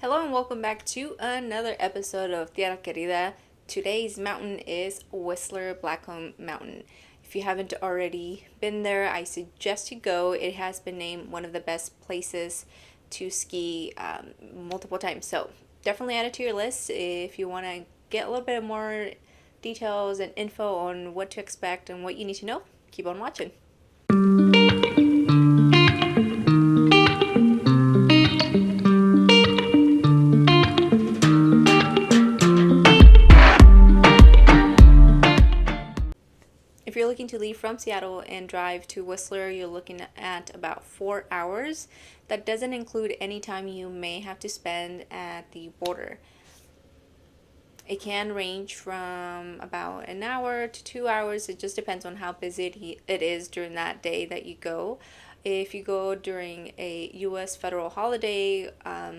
Hello and welcome back to another episode of Tierra Querida. Today's mountain is Whistler Blackcomb Mountain. If you haven't already been there, I suggest you go. It has been named one of the best places to ski multiple times. So definitely add it to your list if you want to get a little bit more details and info on what to expect and what you need to know. Keep on watching. If you're looking to leave from Seattle and drive to Whistler, you're looking at about 4 hours. That doesn't include any time you may have to spend at the border. It can range from about an hour to 2 hours. It just depends on how busy it is during that day that you go. If you go during a U.S. federal holiday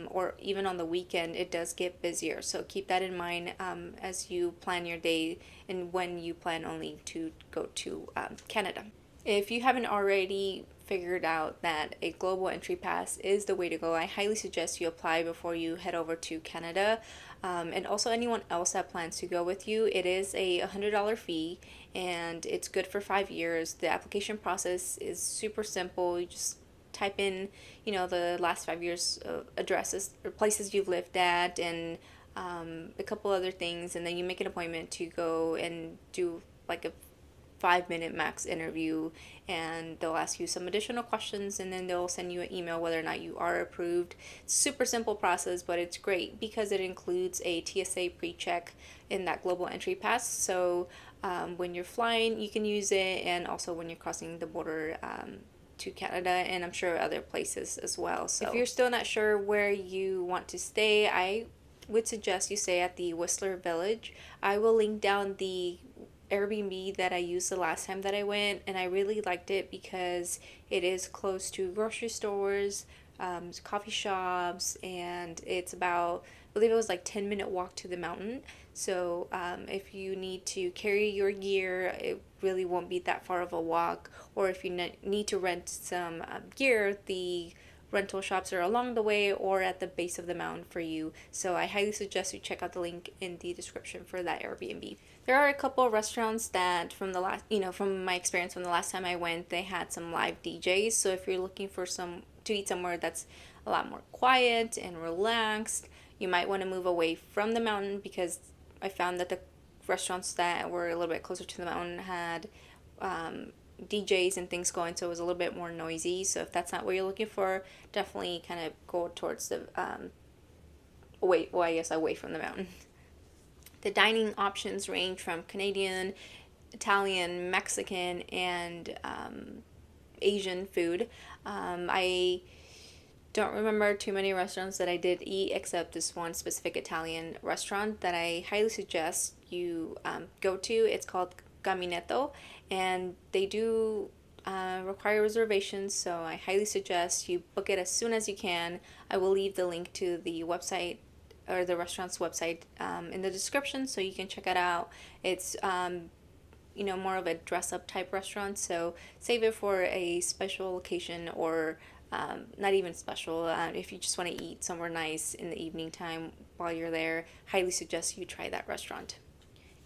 or even on the weekend, it does get busier. So keep that in mind as you plan your day and when you plan only to go to Canada. If you haven't already figured out that a global entry pass is the way to go, I highly suggest you apply before you head over to Canada. And also anyone else that plans to go with you, it is a $100 fee and it's good for 5 years. The application process is super simple. You just type in, the last 5 years of addresses or places you've lived at and a couple other things, and then you make an appointment to go and do like a 5-minute max interview, and they'll ask you some additional questions, and then they'll send you an email whether or not you are approved. It's a super simple process, but it's great because it includes a TSA pre-check in that global entry pass. So when you're flying, you can use it, and also when you're crossing the border to Canada, and I'm sure other places as well. So if you're still not sure where you want to stay, I would suggest you stay at the Whistler Village. I will link down the Airbnb that I used the last time that I went, and I really liked it because it is close to grocery stores, coffee shops, and it's about, I believe it was like 10-minute walk to the mountain. So if you need to carry your gear, it really won't be that far of a walk. Or if you need to rent some gear, the rental shops are along the way or at the base of the mountain for you. So I highly suggest you check out the link in the description for that Airbnb. There are a couple of restaurants that from my experience from the last time I went, they had some live DJs. So if you're looking for to eat somewhere that's a lot more quiet and relaxed, you might want to move away from the mountain, because I found that the restaurants that were a little bit closer to the mountain had DJs and things going, so it was a little bit more noisy. So if that's not what you're looking for, definitely kind of go towards the away from the mountain. The dining options range from Canadian, Italian, Mexican, and Asian food. I don't remember too many restaurants that I did eat except this one specific Italian restaurant that I highly suggest you go to. It's called Caminetto, and they do require reservations, so I highly suggest you book it as soon as you can. I will leave the link to the website or the restaurant's website in the description, so you can check it out. It's more of a dress-up type restaurant, so save it for a special occasion, or not even special. If you just want to eat somewhere nice in the evening time while you're there, highly suggest you try that restaurant.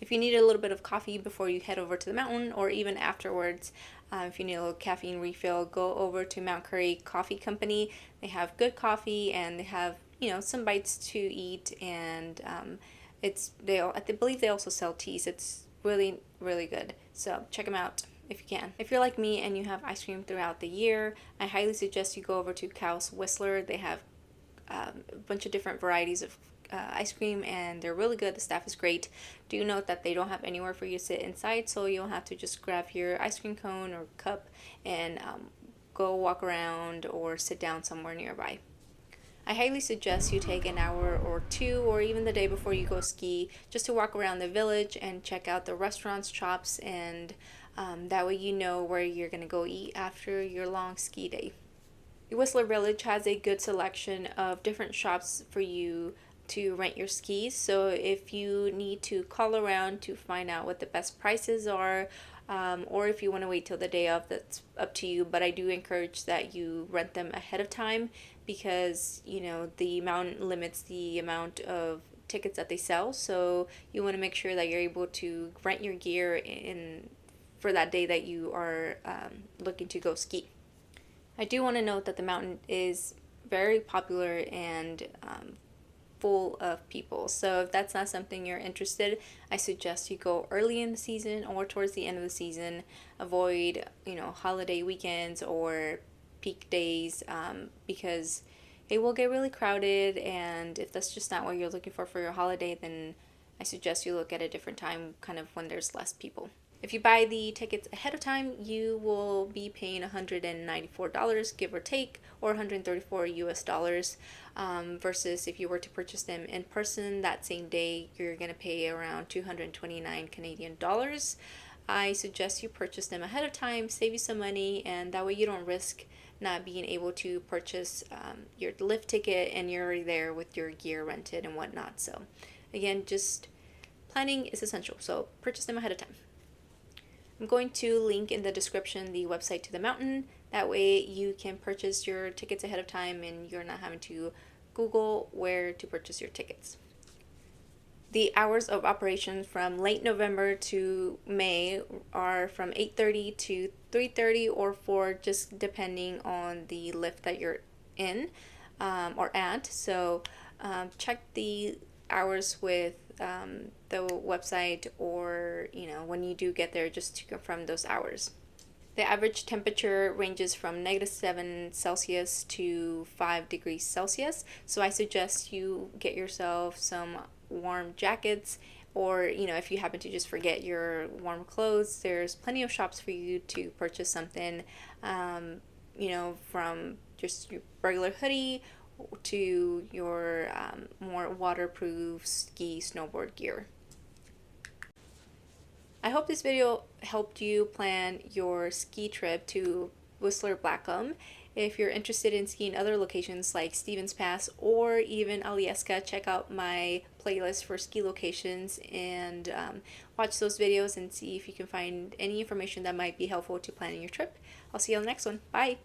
If you need a little bit of coffee before you head over to the mountain, or even afterwards, if you need a little caffeine refill, go over to Mount Currie Coffee Company. They have good coffee, and they have some bites to eat, and I believe they also sell teas. It's really, really good. So check them out if you can. If you're like me and you have ice cream throughout the year, I highly suggest you go over to Cow's Whistler. They have a bunch of different varieties of ice cream, and they're really good. The staff is great. Do note that they don't have anywhere for you to sit inside, so you'll have to just grab your ice cream cone or cup and go walk around or sit down somewhere nearby. I highly suggest you take an hour or two, or even the day before you go ski, just to walk around the village and check out the restaurants, shops, and that way you know where you're going to go eat after your long ski day. The Whistler Village has a good selection of different shops for you to rent your skis. So if you need to call around to find out what the best prices are, or if you want to wait till the day of, that's up to you. But I do encourage that you rent them ahead of time. because, you know, the mountain limits the amount of tickets that they sell. So you want to make sure that you're able to rent your gear in for that day that you are looking to go ski. I do want to note that the mountain is very popular and full of people. So if that's not something you're interested, I suggest you go early in the season or towards the end of the season. Avoid, you know, holiday weekends or peak days, because it will get really crowded, and if that's just not what you're looking for your holiday, then I suggest you look at a different time, kind of when there's less people. If you buy the tickets ahead of time, you will be paying $194, give or take, or 134 US dollars, versus if you were to purchase them in person that same day, you're going to pay around 229 Canadian dollars. I suggest you purchase them ahead of time, save you some money, and that way you don't risk not being able to purchase your lift ticket and you're there with your gear rented and whatnot. So again, just planning is essential, so purchase them ahead of time. I'm going to link in the description the website to the mountain. That way you can purchase your tickets ahead of time and you're not having to Google where to purchase your tickets. The hours of operation from late November to May are from 8:30 to 3:30 or 4, just depending on the lift that you're in or at. So check the hours with the website, or you know, when you do get there, just to confirm those hours. The average temperature ranges from -7 Celsius to 5 degrees Celsius, so I suggest you get yourself some warm jackets, or you know, if you happen to just forget your warm clothes, there's plenty of shops for you to purchase something, you know, from just your regular hoodie to your more waterproof ski snowboard gear. I hope this video helped you plan your ski trip to Whistler Blackcomb. If you're interested in skiing other locations like Stevens Pass or even Alyeska, check out my playlist for ski locations and watch those videos and see if you can find any information that might be helpful to planning your trip. I'll see you on the next one. Bye!